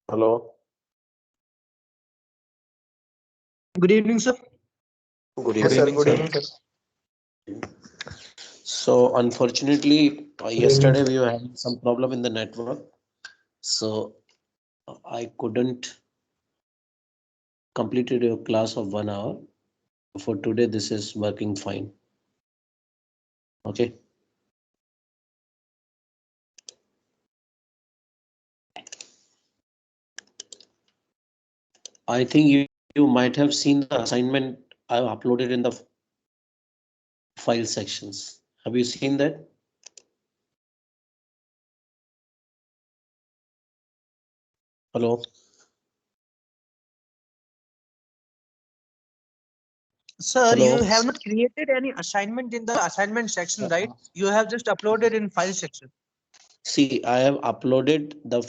Hello. Good evening, sir. Good Yes, sir. evening, Good sir. evening, sir. So unfortunately, yesterday we were having some problem in the network. So I couldn't completed your class of 1 hour. For today, this is working fine. Okay. I think you might have seen the assignment I uploaded in the file sections. Have you seen that? Hello. Sir, you Hello. have not created any assignment in the assignment section, right? You have just uploaded in file section. See, I have uploaded the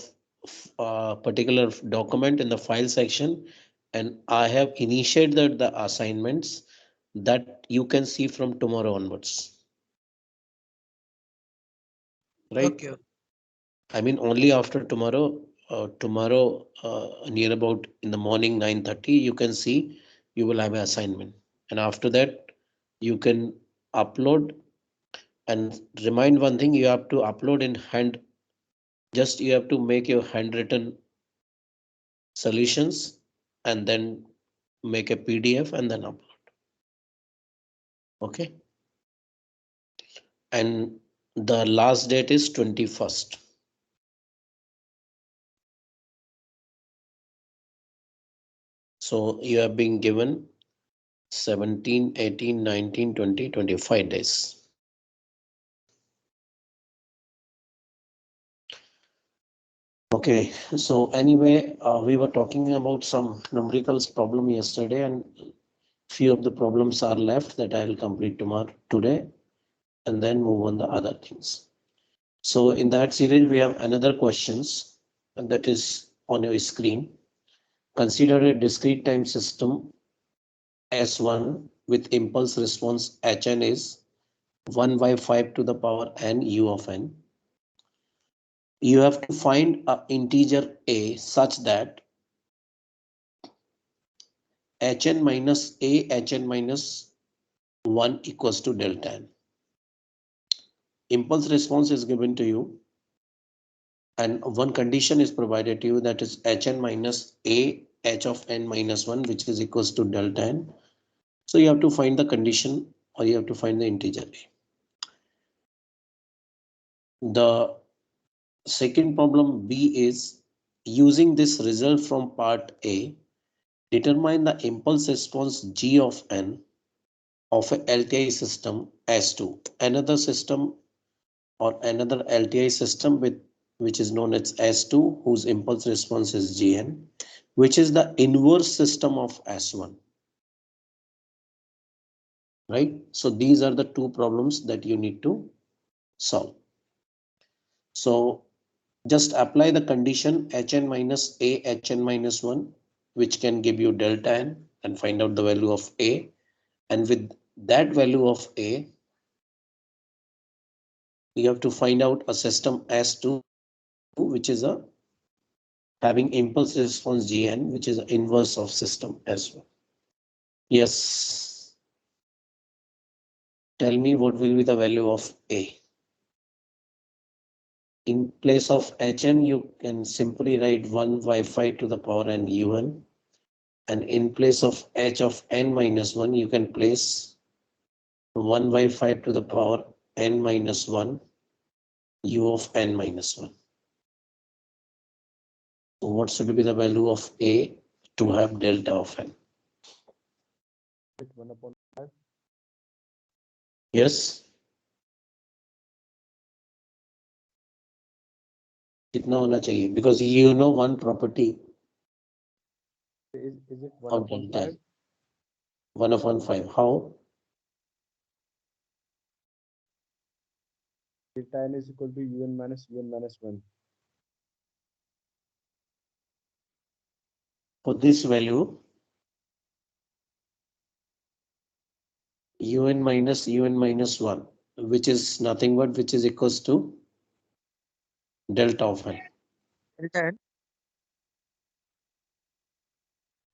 particular document in the file section, and I have initiated the assignments that you can see from tomorrow onwards. Right? Okay. I mean, only after tomorrow, near about in the morning 9:30, you can see you will have an assignment. And after that, you can upload and remind one thing, you have to upload in hand. Just you have to make your handwritten solutions and then make a PDF and then upload. Okay. And the last date is 21st. So you have been given 17, 18, 19, 20, 25 days. Okay, so anyway, we were talking about some numericals problem yesterday, and few of the problems are left that I will complete tomorrow today, and then move on the other things. So in that series, we have another questions, and that is on your screen. Consider a discrete time system S1 with impulse response Hn is 1 by 5 to the power n u of n. You have to find an integer a such that Hn minus a Hn minus 1 equals to delta n. Impulse response is given to you, and one condition is provided to you, that is Hn minus a h of n minus 1, which is equals to delta n. So you have to find the condition, or you have to find the integer a. The second problem B is, using this result from part A, determine the impulse response G of n of a LTI system S2. Another system or another LTI system with which is known as S2, whose impulse response is Gn, which is the inverse system of S1. Right? So these are the two problems that you need to solve. So just apply the condition Hn minus a Hn minus 1, which can give you delta n, and find out the value of a. And with that value of a, you have to find out a system S2, which is a having impulse response Gn, which is the inverse of system S1. Yes. Tell me what will be the value of a. In place of Hn, you can simply write 1 by 5 to the power n un. And in place of h of n minus 1, you can place 1 by 5 to the power n minus 1 u of n minus 1. So what should be the value of a to have delta of n? 1 upon 5. Yes. कितना होना चाहिए? Because you know one property Is it 1 of upon delta 5? n. 1 upon 5. How? Delta n is equal to un minus 1. For this value, un minus 1, which is nothing but which is equals to delta of n. Delta n.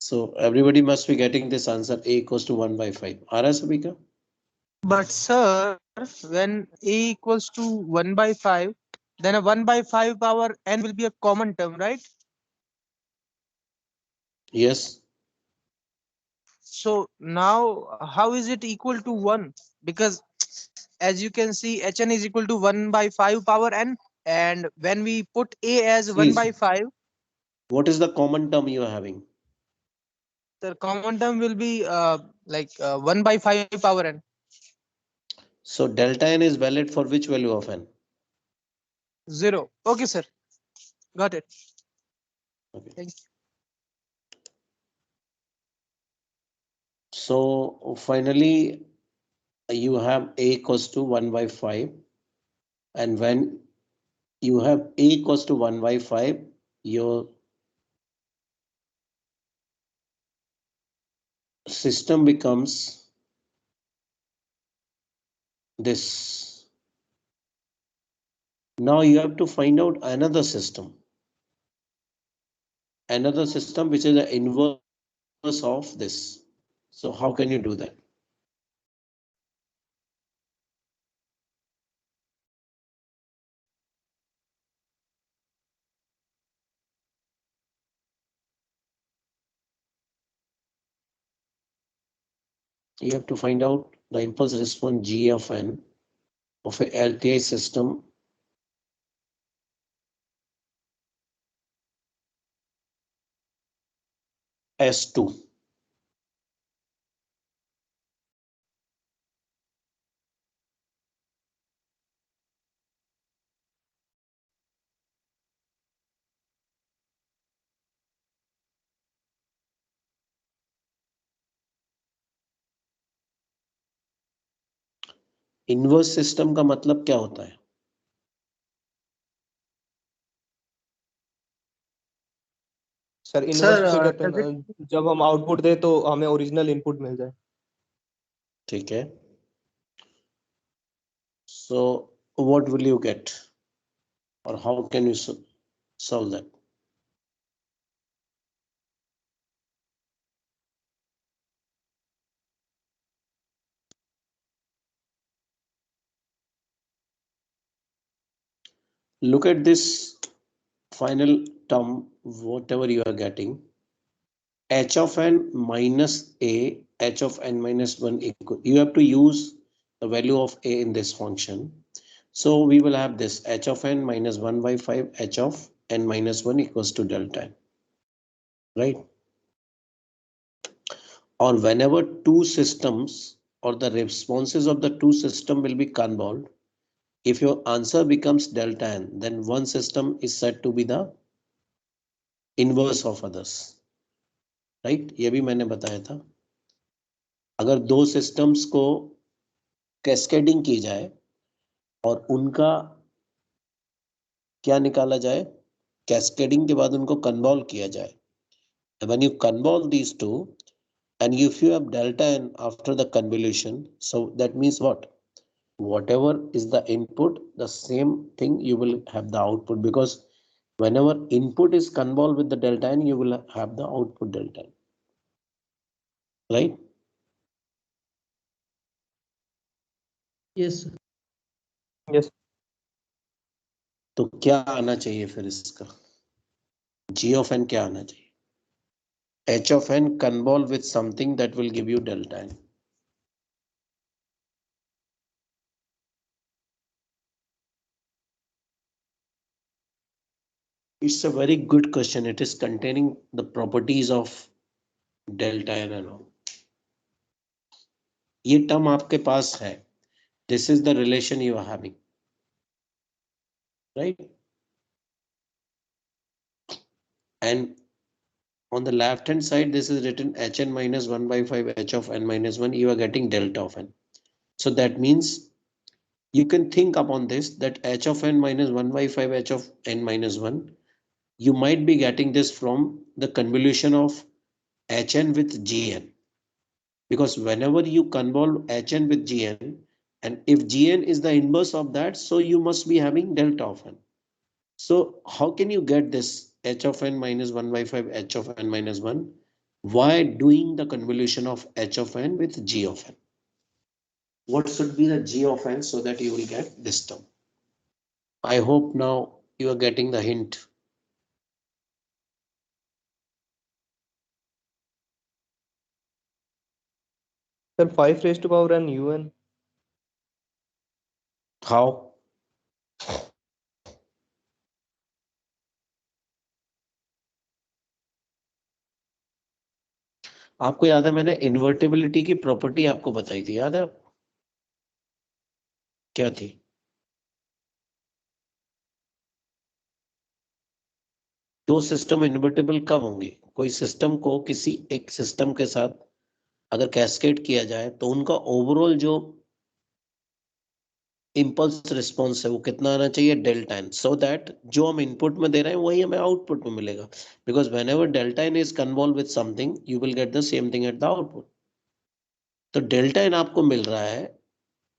So everybody must be getting this answer a equals to 1 by 5. आ रहा है सभी का? But sir, when a equals to 1 by 5, then a 1 by 5 power n will be a common term, right? Yes. So now how is it equal to 1? Because as you can see, hn is equal to 1 by 5 power n. And when we put a as 1 Please. by 5, What is the common term you are having? the common term will be 1 by 5 power n. So delta n is valid for which value of n? 0. Okay, sir. Got it. Okay. Thank you. So finally, you have a equals to 1 by 5. And when you have a equals to 1 by 5, your system becomes this. Now you have to find out another system. Another system which is the inverse of this. So how can you do that? You have to find out the impulse response G of n of a LTI system S2. Inverse system का मतलब क्या होता है? Sir inverse से कहते हैं जब हम आउटपुट दे तो हमें ओरिजिनल इनपुट मिल जाए. ठीक है. So what will you get? Or how can you solve that? Look at this final term, whatever you are getting. H of n minus a, h of n minus 1 equal. You have to use the value of a in this function. So we will have this h of n minus 1 by 5 h of n minus 1 equals to delta n. Right? Or whenever two systems or the responses of the two system will be convolved, if your answer becomes delta n, then one system is said to be the inverse of others. Right? ये भी मैंने बताया था. अगर दो systems को cascading की जाए और उनका क्या निकाला जाए? Cascading के बाद उनको convolve किया जाए. And when you convolve these two, and if you have delta n after the convolution, so that means what? Whatever is the input, the same thing you will have the output, because whenever input is convolved with the delta n, you will have the output delta n. Right? Yes. Yes. तो क्या आना चाहिए फिर इसका? G of n क्या आना चाहिए? H of n convolve with something that will give you delta n. It's a very good question. It is containing the properties of delta n and all. ये term आपके पास है. This is the relation you are having. Right? And on the left hand side, this is written hn minus 1 by 5 h of n minus 1. You are getting delta of n. So that means you can think upon this, that h of n minus 1 by 5 h of n minus 1. You might be getting this from the convolution of hn with gn. Because whenever you convolve hn with gn, and if gn is the inverse of that, so you must be having delta of n. So how can you get this h of n minus 1 by 5 h of n minus 1? Why doing the convolution of h of n with g of n? What should be the g of n so that you will get this term? I hope now you are getting the hint. Sir, 5 raised to power n un. How? आपको याद है मैंने इन्वर्टिबिलिटी की property आपको बताई थी, याद है? क्या थी? दो सिस्टम इन्वर्टिबल कब होंगे? कोई सिस्टम को किसी एक सिस्टम के साथ अगर कैस्केड किया जाए तो उनका ओवरऑल जो इम्पल्स रिस्पॉन्स है वो कितना आना चाहिए? डेल्टा एन, सो दैट जो हम इनपुट में दे रहे हैं वही हमें आउटपुट में मिलेगा, because whenever delta n is convolve with something you will get the same thing at the output. तो डेल्टा एन आपको मिल रहा है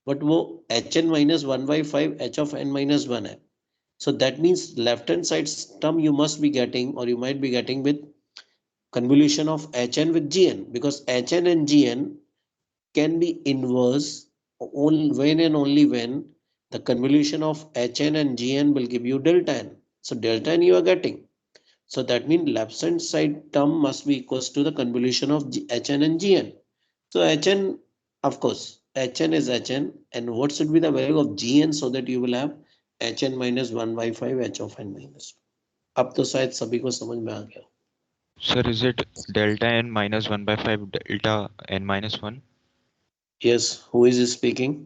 बट वो h n minus one by five h of n minus one है. So that means left hand side term you must be getting or you might be getting with convolution of Hn with Gn, because Hn and Gn can be inverse only when and only when the convolution of Hn and Gn will give you delta n. So delta n you are getting. So that means left hand side term must be equals to the convolution of Hn and Gn. So Hn, of course, Hn is Hn, and what should be the value of Gn so that you will have Hn minus 1 by 5 h of n minus 2. अब तो शायद सभी को समझ में आ गया. Sir, is it delta n minus 1 by 5 delta n minus 1? Yes, who is speaking?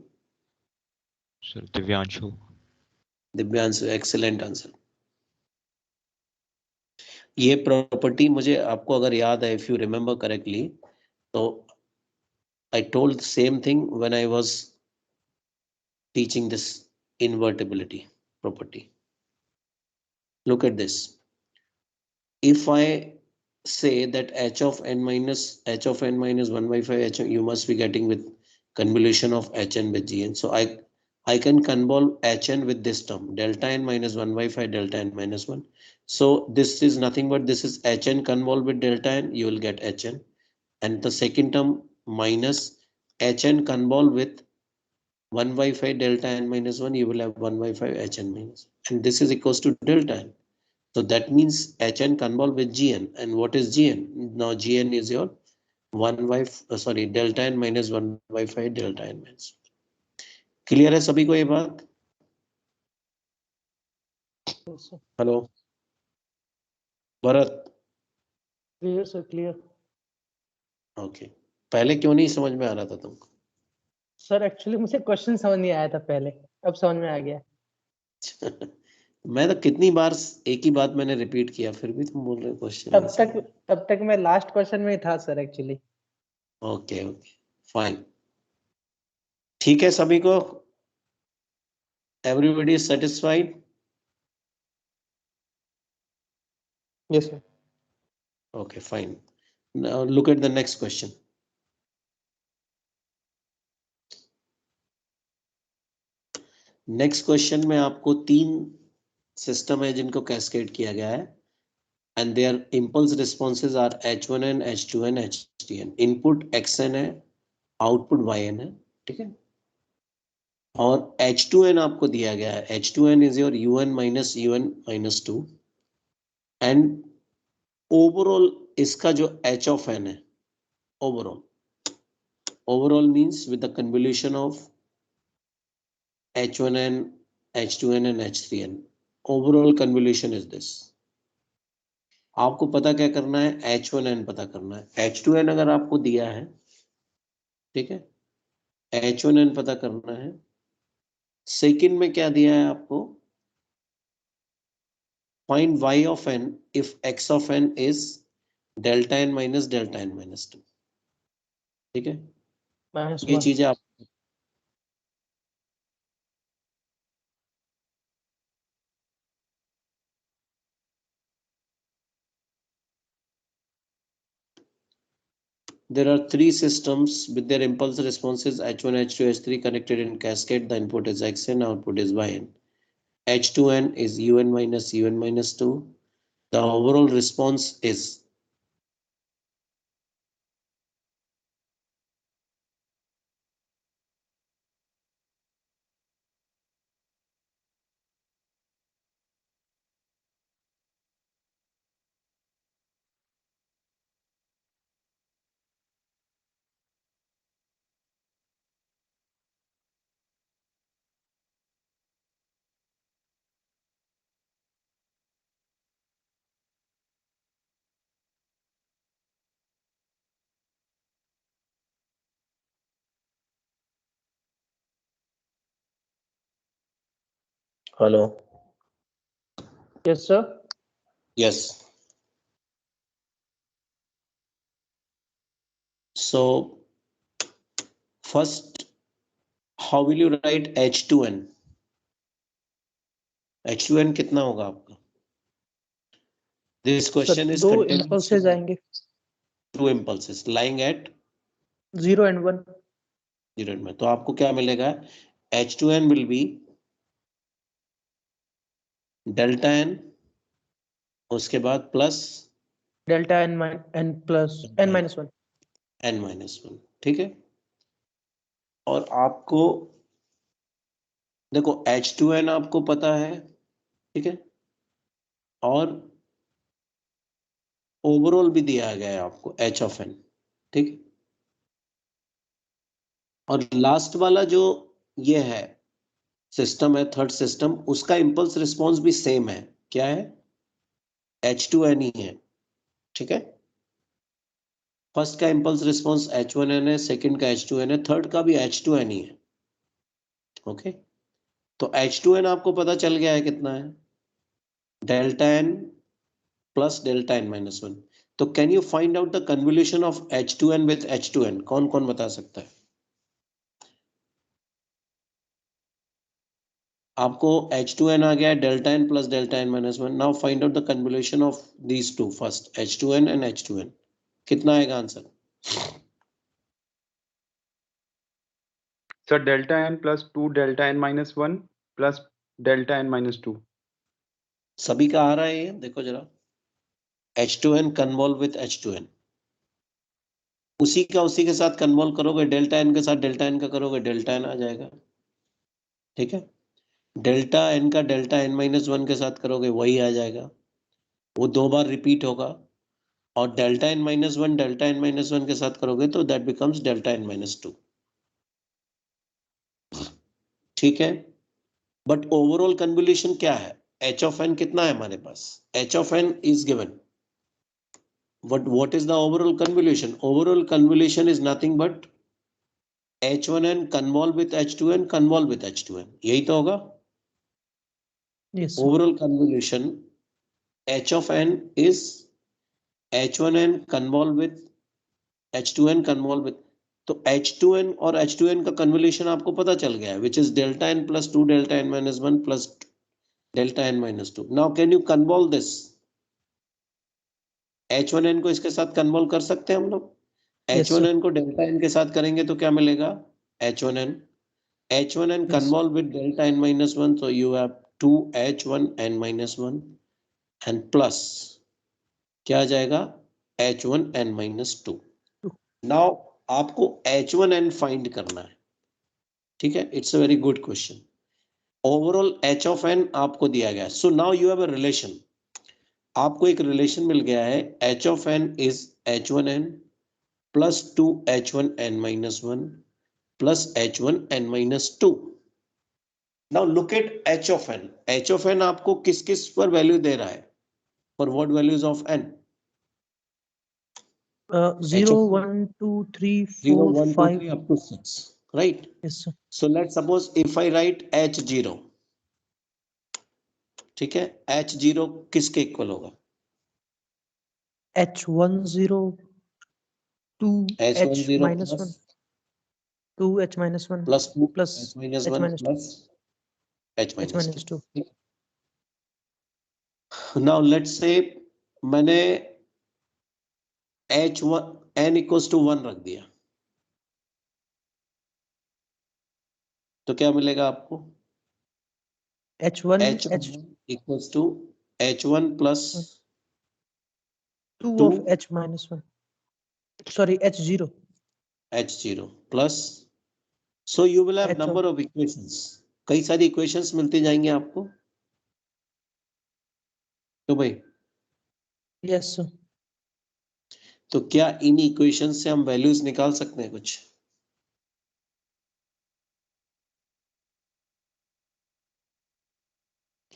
Sir, Divyanshu. Divyanshu, excellent answer. ये property मुझे आपको अगर याद है, if you remember correctly, तो I told the same thing when I was teaching this invertibility property. Look at this. If I say that h of n minus 1 by 5 h, you must be getting with convolution of hn with gn. So I can convolve hn with this term delta n minus 1 by 5 delta n minus 1. So this is nothing but this is hn convolved with delta n, you will get hn, and the second term minus hn convolved with 1 by 5 delta n minus 1, you will have 1 by 5 hn minus, and this is equals to delta n. So that means Hn convolved with Gn, and what is Gn? Now Gn is your 1 by delta n minus 1 by 5 delta n minus. Clear है सभी को ये बात? Hello Bharat. Clear sir, clear. Okay, पहले क्यों नहीं समझ में आ रहा था तुमको? सर एक्चुअली मुझे क्वेश्चन समझ नहीं आया था पहले, अब समझ में आ गया. मैं तो कितनी बार एक ही बात मैंने रिपीट किया, फिर भी तुम बोल रहे हो क्वेश्चन. तब तक मैं लास्ट क्वेश्चन में ही था sir actually. Okay okay fine, ठीक है सभी को. Everybody is satisfied? Yes, sir. Okay, fine. Now look at the next question. Next question में आपको तीन सिस्टम है जिनको कैस्केड किया गया है, and their impulse responses are h1n, h2n, htn. Input xn है, आउटपुट yn है, ठीक है. और h2n आपको दिया गया है, h2n is your un minus 2, and overall इसका जो h of n है, overall means with the convolution of h1n, h2n and h3n. Overall convolution is this. आपको पता क्या करना है? h1n पता करना है. h2n अगर आपको दिया है, ठीक है, h1n पता करना है. सेकंड में क्या दिया है आपको? Find y of n if x of n is delta n minus 2. ठीक है, ये चीजें आप there are three systems with their impulse responses h1, h2, h3 connected in cascade. The input is xn, output is yn. h2n is un minus 2. The overall response is hello, Yes, sir. yes. So first, how will you write H2N? H2N कितना होगा आपका? This Sir, question is दो containing impulses आएंगे, two impulses lying at 0 and 1. 0 में, तो आपको क्या मिलेगा? H2N will be delta n, उसके बाद plus Delta n plus n minus 1. n-1, ठीक है। और आपको देखो H2N आपको पता है, ठीक है, और ओवरऑल भी दिया गया है आपको H of n, ठीक है। और लास्ट वाला जो ये है सिस्टम है, थर्ड सिस्टम, उसका इंपल्स रिस्पॉन्स भी सेम है, क्या है? H2N ही है, ठीक है। फर्स्ट का इंपल्स रिस्पॉन्स H1N है, सेकंड का H2N है, थर्ड का भी H2N ही है, ओके। तो H2N आपको पता चल गया है कितना है? Delta n plus delta n-1। तो can you find out the convolution of H2N with H2N? कौन कौन बता सकता है? आपको H2N आ गया है, delta n plus delta n-1। Now find out the convolution of these two, first H2N and H2N। कितना आएगा answer? Sir delta n plus 2 delta n-1 plus delta n-2। सभी का आ रहा है ये, देखो जरा। H2N कन्वॉल्व विथ H2N, उसी के साथ कन्वॉल्व करोगे, डेल्टा n के साथ डेल्टा n का करोगे, डेल्टा n आ जाएगा, ठीक है। डेल्टा n का डेल्टा n-1 के साथ करोगे, वही आ जाएगा, वो दो बार रिपीट होगा। और डेल्टा n-1 डेल्टा n-1 के साथ करोगे तो दैट बिकम्स डेल्टा n-2, ठीक है। बट ओवरऑल कन्वोल्यूशन क्या है? h of n कितना है हमारे पास? h of n is given, but what is the overall convolution? Overall convolution is nothing but H1n convolve with H2n convolve with H2n, यही तो होगा। Yes, sir. Overall convolution h of n is H1n convolve with H2n convolve with, तो H2n और H2n का convolution आपको पता चल गया है, which is delta n plus 2 delta n-1 plus delta n-2. Now can you convolve this? H1n को इसके साथ कन्वॉल्व कर सकते हैं हम लोग। Yes, sir. H1n को डेल्टा n के साथ करेंगे तो क्या मिलेगा? H1n Yes. convolve with delta n-1, so you have 2H1n-1 and plus क्या आ जाएगा? H1n-2. Now आपको H1n फाइंड करना है, ठीक है। It's a very good question. Overall H of n आपको दिया गया है, so now you have a relation. आपको एक रिलेशन मिल गया है, H of n is H1n plus 2H1n-1 plus H1n-2. Now look at H of n. H of n आपको किस किस पर वैल्यू दे रहा है? For what values of n? 0, 1, 2, 3, 0, 4, 1, 2, 5. 3 up to 6, right? Yes, sir. So let's suppose if I write H0, ठीक है, H0 किसके equal होगा? H10, 2 H H10 minus 1, 2 H minus 1 plus 2 plus H-1 H minus 2, plus H minus 2. H-2. Now let's say मैंने H1 n equals to 1 रख दिया, तो क्या मिलेगा आपको? H1 H1 equals to H1 plus 2 2 of H minus 1. Sorry, H0. H0 plus, so you will have H number of equations. कई सारी equations मिलती जाएंगी आपको, तो भाई Yes, sir. तो क्या इन इक्वेशन से हम वैल्यूज निकाल सकते हैं कुछ?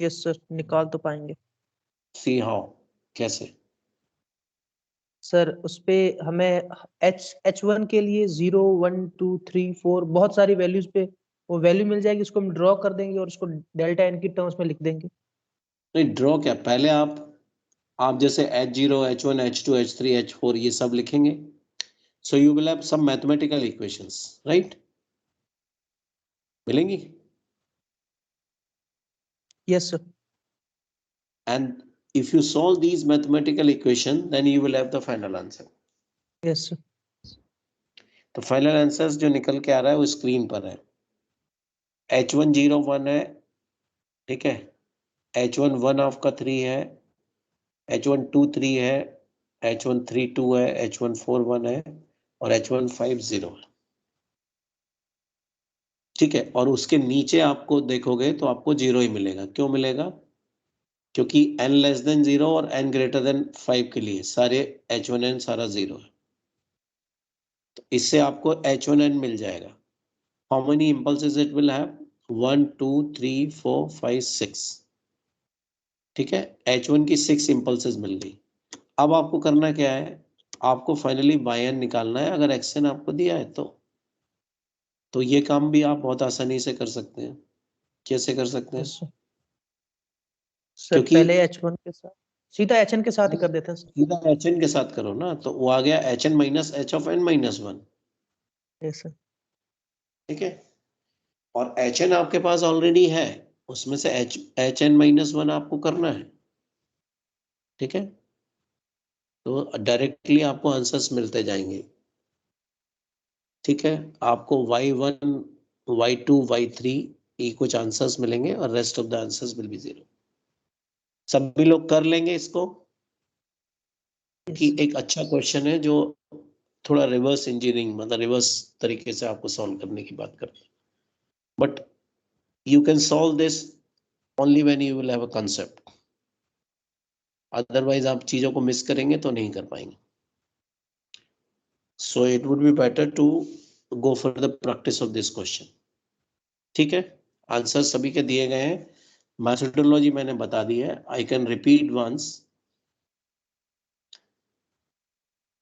Yes, sir. निकाल तो पाएंगे। सी हाउ, कैसे? सर उस पे हमें H1 के लिए 0, 1, 2, 3, 4 बहुत सारी वैल्यूज पे वो वैल्यू मिल जाएगी, उसको हम ड्रॉ कर देंगे और उसको डेल्टा एन की टर्म्स में लिख देंगे। नहीं, ड्रॉ क्या, पहले आप जैसे H0, H1, H2, H3, H4 ये सब लिखेंगे. So you will have some mathematical equations, right? मिलेंगी. Yes sir. And if you solve these mathematical equation, then you will have the final answer. Yes sir. तो final answers जो निकल के आ रहा है वो स्क्रीन पर है. H1 0 1 है, ठीक है. H1 1 आपका 3 है, H1 2 3 है, H1 3 2 है, H1 4 1 है और H1 5 0 है. ठीक है. और उसके नीचे आपको देखोगे तो आपको 0 ही मिलेगा. क्यों मिलेगा? क्योंकि n लेस देन 0 और n ग्रेटर देन 5 के लिए सारे H1n सारा 0 है. तो इससे आपको H1n मिल जाएगा. How many impulses it will have? 1 2 3 4 5 6. ठीक है. H1 की 6 impulses मिल गई. अब आपको करना क्या है, आपको फाइनली yn निकालना है. अगर xn आपको दिया है तो ये काम भी आप बहुत आसानी से कर सकते हैं. कैसे कर सकते हैं? Yes sir. सर क्योंकि पहले H1 के साथ सीधा HN के साथ ही कर देते हैं सर। सीधा hn के साथ करो ना, तो वो आ गया hn minus h of n minus 1. Yes sir. ठीक है. और hn आपके पास ऑलरेडी है, उसमें से hn माइनस 1 आपको करना है. ठीक है. तो डायरेक्टली आपको आंसर्स मिलते जाएंगे. ठीक है. आपको y1 y2 y3 ये कुछ आंसर्स मिलेंगे और rest of the answers will be 0. सभी लोग कर लेंगे इसको, कि एक अच्छा क्वेश्चन है जो थोड़ा रिवर्स इंजीनियरिंग मतलब रिवर्स तरीके से आपको सॉल्व करने की बात करता है. But you can solve this only when you will have a concept. Otherwise आप चीजों को मिस करेंगे तो नहीं कर पाएंगे. So it would be better to go for the practice of this question. ठीक है. आंसर सभी के दिए गए हैं. मैथोडोलॉजी मैंने बता दी है. I can repeat once.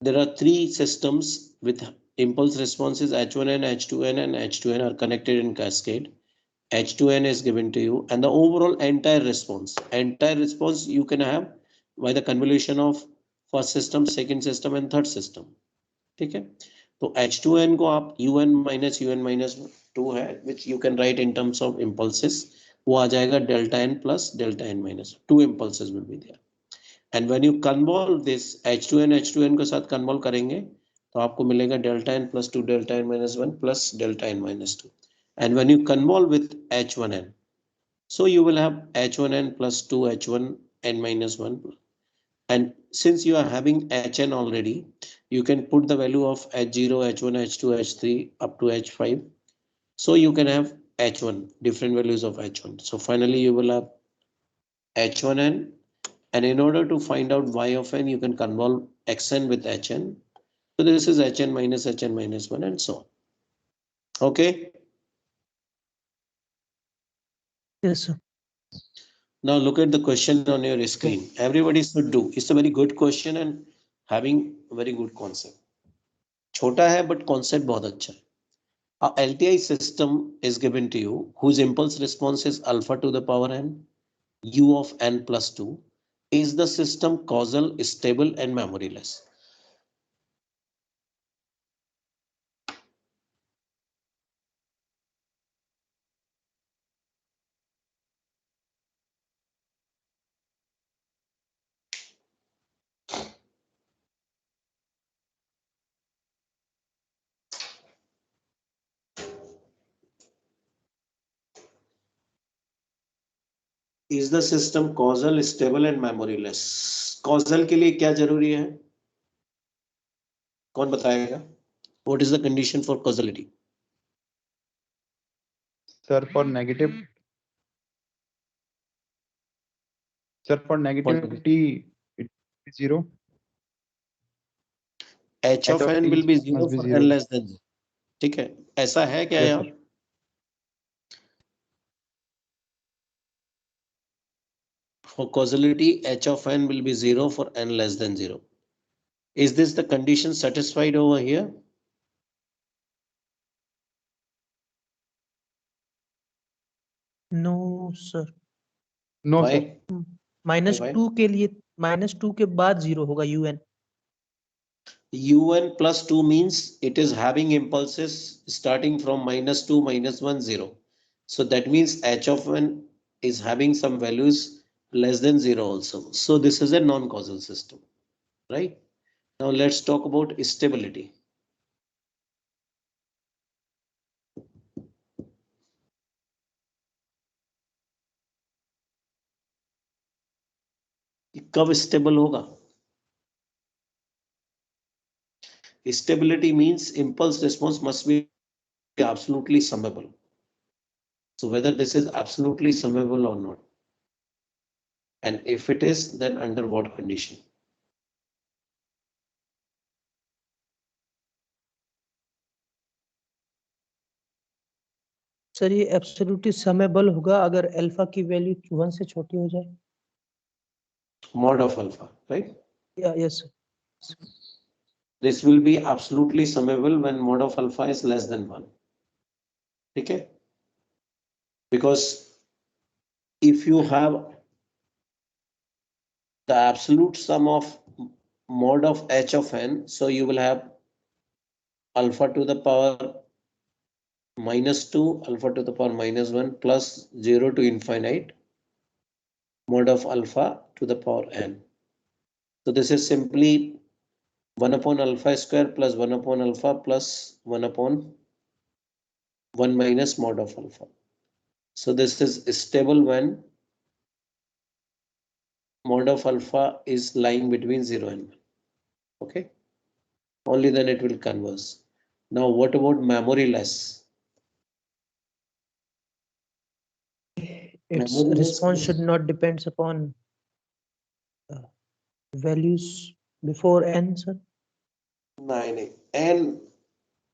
There are 3 systems with impulse responses H1n, H2n and H2n are connected in cascade. H2n is given to you and the overall entire response you can have by the convolution of first system, second system and third system. ठीक है. तो H2n को आप un minus 2 है which you can write in terms of impulses. वो आ जाएगा delta n plus delta n minus 2 impulses will be there. And when you convolve this H2n के साथ convolve करेंगे तो आपको मिलेगा delta n plus 2 delta n minus 1 plus delta n minus 2. And when you convolve with H1n, so you will have H1n plus 2 H1n minus 1. And since you are having Hn already, you can put the value of H0, H1, H2, H3 up to H5. So you can have H1, different values of H1. So finally you will have H1n. And in order to find out y of n, you can convolve xn with hn. So this is hn minus 1 and so on. Okay. Yes sir. Now look at the question on your screen. Everybody should do. It's a very good question and having very good concept. छोटा है but concept बहुत अच्छा है. A LTI system is given to you whose impulse response is alpha to the power n, u of n plus 2. Is the system causal, stable and memoryless? Is the system causal, stable and memoryless? Causal के लिए क्या जरूरी है? कौन बताएगा? What is the condition for causality? Sir, for negativity, it is 0. H of n will be 0 must be for 0. n less than 0. ठीक है. ऐसा है क्या Yes, यहाँ? sir. For causality, h of n will be 0 for n less than 0. Is this the condition satisfied over here? No sir, No, Why? sir. Minus Why? 2 के लिए -2 के बाद 0 होगा un. Un plus 2 means it is having impulses starting from -2, -1, 0. So that means h of n is having some values less than 0 also. So this is a non-causal system, right? Now let's talk about stability. कब stable होगा? Stability means impulse response must be absolutely summable. So whether this is absolutely summable or not, and if it is, then under what condition? Sir ये absolutely समेबल होगा अगर alpha की value 1 से छोटी हो जाए. Mod of alpha, right? Yes. This will be absolutely summable when mod of alpha is less than 1. Okay? Because if you have the absolute sum of mod of h of n, so you will have alpha to the power -2, alpha to the power -1 plus 0 to infinite mod of alpha to the power n. So this is simply 1 upon alpha square plus 1 upon alpha plus 1 upon 1 minus mod of alpha. So this is stable when mod of alpha is lying between 0 and 1. Okay, only then it will converge. Now what about memoryless? Its Memoryless response means- should not depends upon values before n, sir. नहीं, and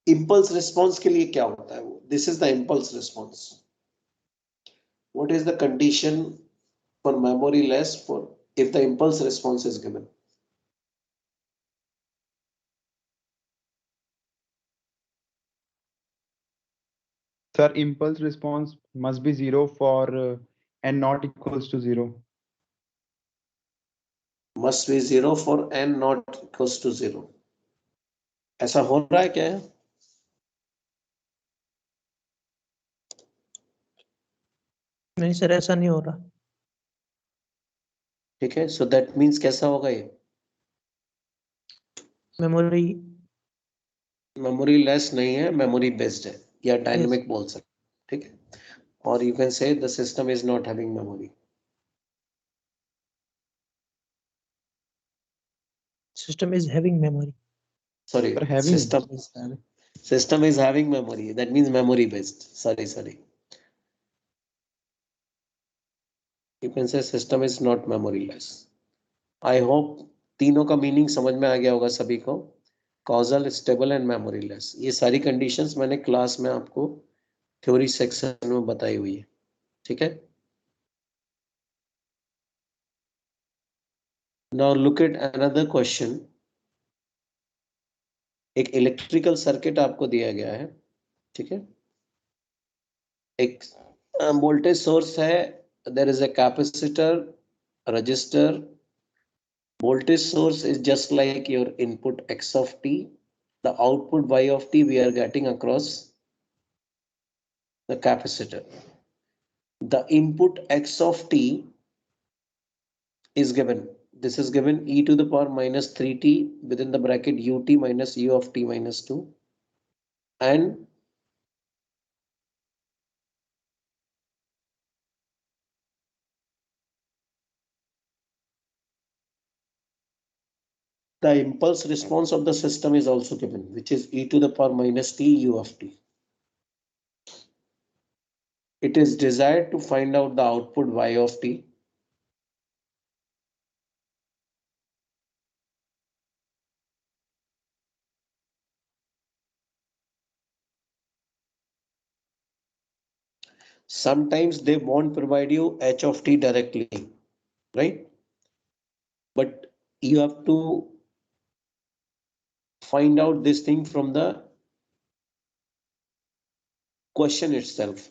impulse response के लिए क्या होता है वो? This is the impulse response. What is the condition for memoryless for if the impulse response is given? Sir, impulse response must be 0 for n not equals to 0. Must be 0 for n not equals to 0. ऐसा हो रहा है क्या? नहीं sir, ऐसा नहीं हो रहा. ठीक है, सो दैट मीन्स कैसा होगा ये? मेमोरी मेमोरी लेस नहीं है, मेमोरी बेस्ड है या डायनेमिक बोल सकते, ठीक है. और you can say the system is not having memory. system is having memory. Sorry, Sir, having. system is having memory. That means memory based. Sorry. You can say system is not memory less. I hope तीनों का meaning समझ में आ गया होगा सभी को. Causal, stable and memory less, ये सारी कंडीशंस मैंने क्लास में आपको थ्योरी सेक्शन में बताई हुई है. ठीक है. Now look at another question. एक इलेक्ट्रिकल सर्किट आपको दिया गया है, ठीक है. एक वोल्टेज सोर्स है, there is a capacitor, resistor. Voltage source is just like your input x of t, the output y of t we are getting across the capacitor. The input x of t is given. This is given e to the power minus 3t within the bracket ut minus u of t minus 2, and the impulse response of the system is also given, which is e to the power minus t u of t. It is desired to find out the output y of t. Sometimes they won't provide you h of t directly, right? But you have to find out this thing from the question itself.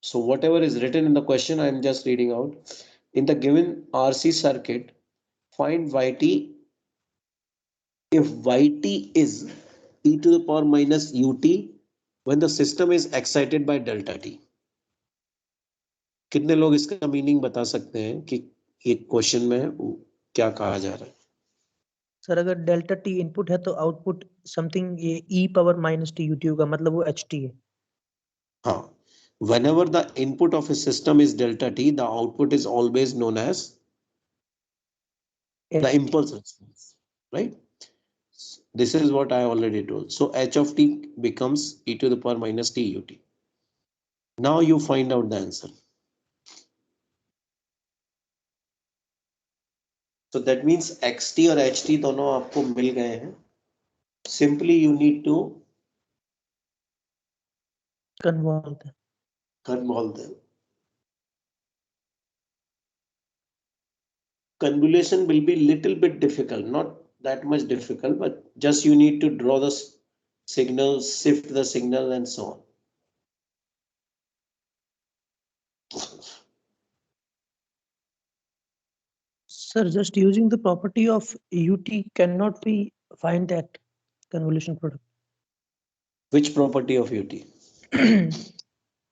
So whatever is written in the question, I am just reading out. In the given RC circuit, find Yt if Yt is e to the power minus ut when the system is excited by delta t. कितने लोग इसका meaning बता सकते हैं कि ये question में क्या कहा जा रहा है? सर अगर डेल्टा टी इनपुट है तो आउटपुट समथिंग ये ई पावर माइनस टी यूटी होगा, मतलब वो एच टी है. हाँ, whenever the input of a system is delta t, the output is always known as the impulse response, right? This is what I already told. So h of t becomes e to the power minus t ut. Now you find out the answer. So that means xt और ht दोनों आपको मिल गए हैं. Simply you need to convolve them. Convolution will be little bit difficult, not that much difficult, but just you need to draw the signal, shift the signal and so on. Sir, just using the property of ut cannot be find that convolution product. Which property of ut?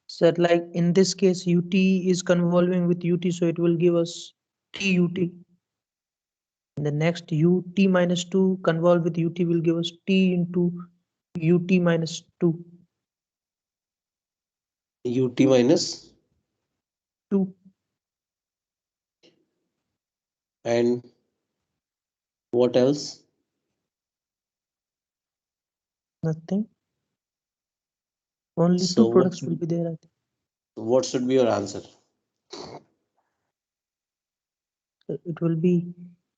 Sir, like in this case, ut is convolving with ut, so it will give us tut. And the next ut minus 2 convolve with ut will give us t into ut minus 2. Ut minus 2. And what else? Nothing. Only So two products will be there, I think. what should be your answer? It will be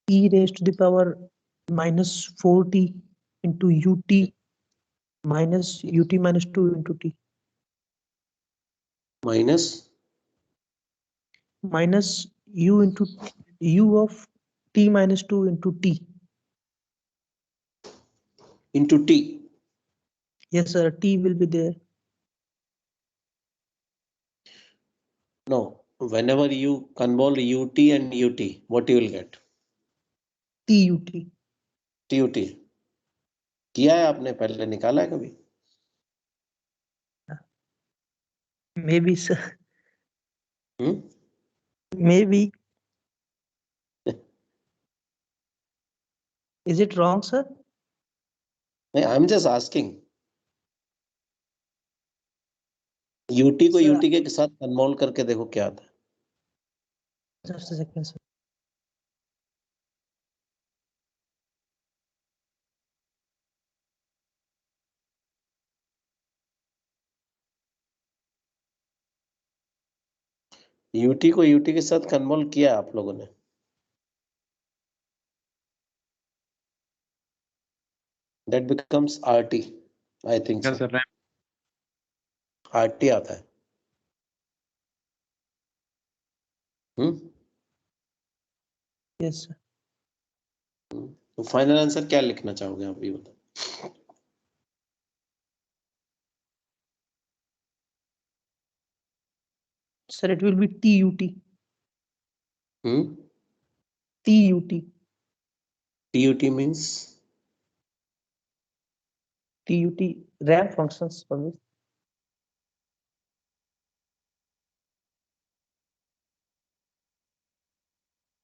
e raised to the power minus 4t into ut minus ut minus 2 into t. Minus u into u of t minus 2 into t. Into t. Yes, sir. T will be there. No, whenever you convolve ut and ut, what you will get? TUT. TUT. किया है आपने पहले, निकाला है कभी? Maybe, sir. Maybe. Is it wrong, sir? I'm just asking. ut को ut के साथ कन्वॉल्व करके देखो क्या आता है. Just a second, sir. ut को ut के साथ कन्वॉल्व किया आप लोगों ने? That becomes RT, I think so. RT आता है. Yes, sir. तो फाइनल आंसर क्या लिखना चाहोगे आप, ये बताओ. Sir, it will be TUT. TUT. TUT means? TUT ramp functions for me.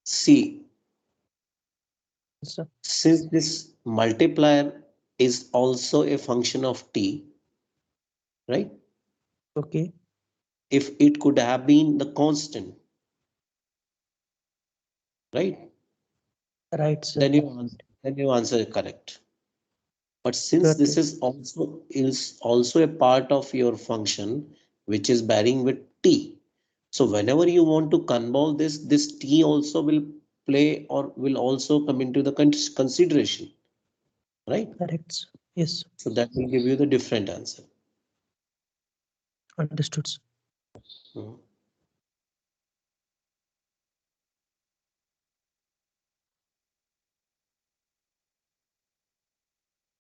See, Yes, sir. since this multiplier is also a function of t, right? Okay. If it could have been the constant, right? Right, sir. Then you answer correct. But since Got this it. is also a part of your function which is bearing with t, so whenever you want to convolve this t also will play or will also come into the consideration, right? Correct, sir. Yes, sir. So that will give you the different answer. Understood, sir.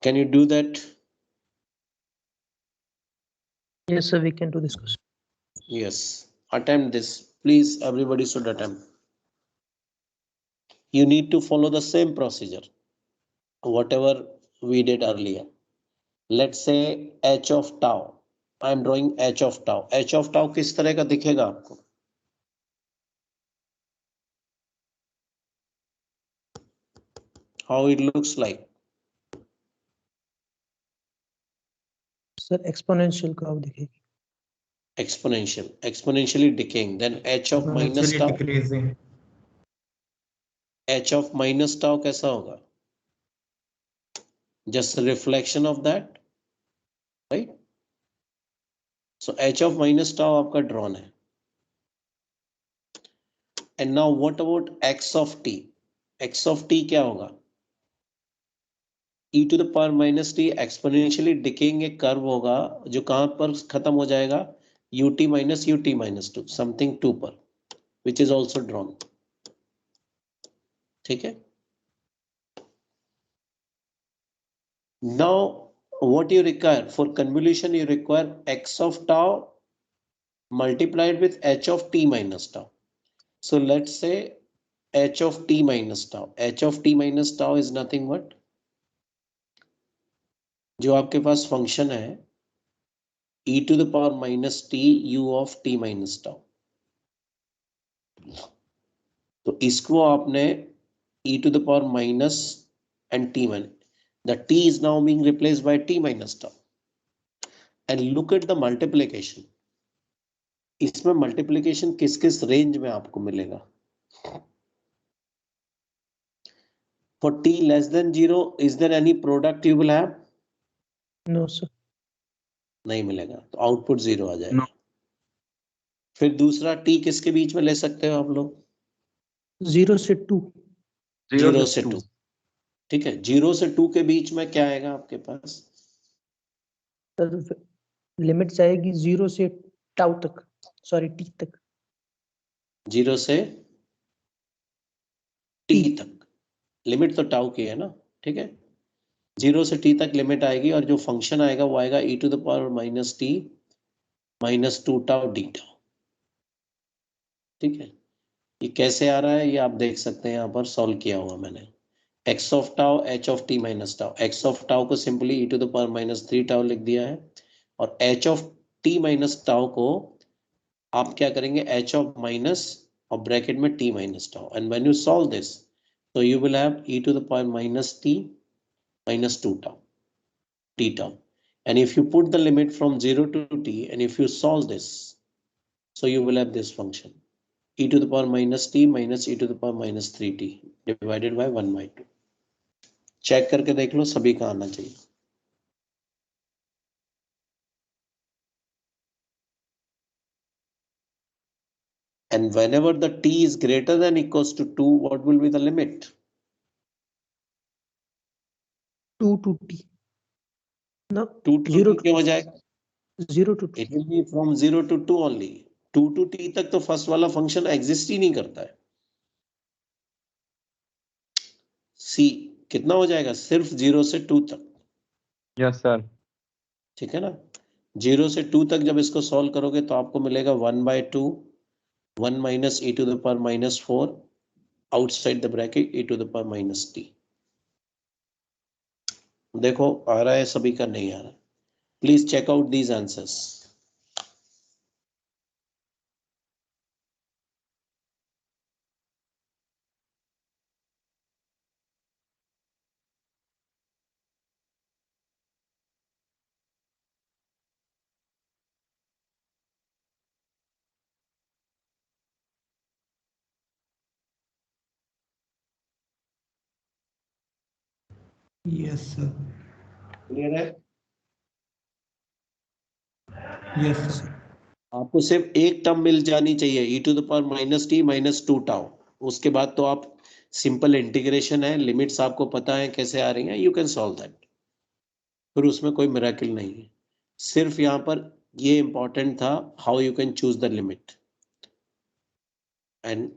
Can you do that? Yes, sir. We can do this question. Yes, attempt this. Please, everybody should attempt. You need to follow the same procedure, whatever we did earlier. Let's say h of tau. I am drawing h of tau. h of tau किस तरह का दिखेगा आपको? How it looks like? Sir exponential curve दिखेगी. Exponentially decaying. Then h of minus tau. h of minus tau कैसा होगा? Just a reflection of that, right? So h of minus tau आपका drawn है. And now what about x of t? x of t क्या होगा? e to the power minus t exponentially decaying एक curve होगा जो कहां पर खत्म हो जाएगा? ut minus 2, something 2 पर, which is also drawn. ठीक है? Now what you require for convolution, you require x of tau multiplied with h of t minus tau. So let's say h of t minus tau. h of t minus tau is nothing but जो आपके पास function है e to the power minus t u of t minus tau. तो इसको आपने e to the power minus and t minus. The t is now being replaced by t minus tau. And look at the multiplication. इसमें multiplication किस किस range में आपको मिलेगा? For t less than 0, is there any product you will have? No sir. नहीं मिलेगा, तो output 0 आ जाएगा. फिर दूसरा t किसके बीच में ले सकते हो आप लोग? 0 से 2. 0 से 2. ठीक है, 0 से 2 के बीच में क्या आएगा आपके पास? सर लिमिट जाएगी 0 से टाउ तक, सॉरी टी तक. 0 से t तक. लिमिट तो टाउ की है ना. ठीक है, 0 से t तक लिमिट आएगी और जो फंक्शन आएगा वो आएगा e to the power minus t minus 2 tau d tau. ठीक है, ये कैसे आ रहा है ये आप देख सकते हैं, यहाँ पर सॉल्व किया हुआ मैंने. x of tau h of t minus tau. x of tau को simply e to the power minus 3 tau लिख दिया है और h of t minus tau को आप क्या करेंगे? h of minus और ब्रैकेट में t minus tau. And when you solve this, so you will have e to the power minus t minus 2 tau t tau. And if you put the limit from 0 to t and if you solve this, so you will have this function e to the power minus t minus e to the power minus 3t divided by 1 by 2. Check करके देख लो, सभी का आना चाहिए. And whenever the t is greater than equals to 2, what will be the limit? 2 to t. No, 2 to 0 t क्या हो जाएगा? 0 to t. It will be from 0 to 2 only. 2 to t तक तो फर्स्ट वाला फंक्शन एग्जिस्ट ही नहीं करता है. c कितना हो जाएगा? सिर्फ 0 से 2 तक. Yes, sir. ठीक है ना? 0 से 2 तक जब इसको सॉल्व करोगे तो आपको मिलेगा 1 by 2 1 minus e to the power minus 4 outside the bracket e to the power minus t. देखो आ रहा है सभी का? नहीं आ रहा. Please check out these answers. Yes, sir. Clear है? Yes, sir. आपको सिर्फ एक टर्म मिल जानी चाहिए e to the power minus t minus 2 tau. उसके बाद तो आप सिंपल इंटीग्रेशन है, लिमिट्स आपको पता है कैसे आ रही हैं, यू कैन सॉल्व दैट. फिर उसमें कोई मिरेकल नहीं है. सिर्फ यहाँ पर ये इंपॉर्टेंट था how you can choose the limit. And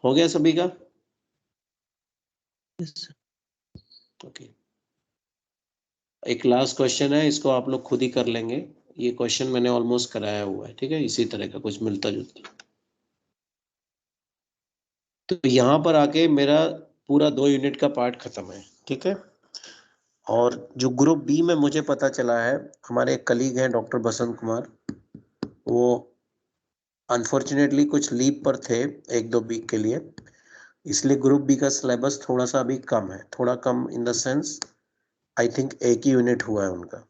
हो गया सभी का? Yes, sir. ओके. एक लास्ट क्वेश्चन है, इसको आप लोग खुद ही कर लेंगे। ये क्वेश्चन मैंने ऑलमोस्ट कराया हुआ है, ठीक है, इसी तरह का कुछ मिलता जुलता। तो यहाँ पर आके मेरा पूरा 2 यूनिट का पार्ट खत्म है, ठीक है। और जो ग्रुप बी में मुझे पता चला है, हमारे एक कलीग हैं डॉक्टर बसंत कुमार, वो अनफॉर्चुनेटली कुछ लीव पर थे 1-2 वीक के लिए, इसलिए ग्रुप बी का सिलेबस थोड़ा सा अभी कम है, थोड़ा कम in the sense I think एक ही यूनिट हुआ है उनका।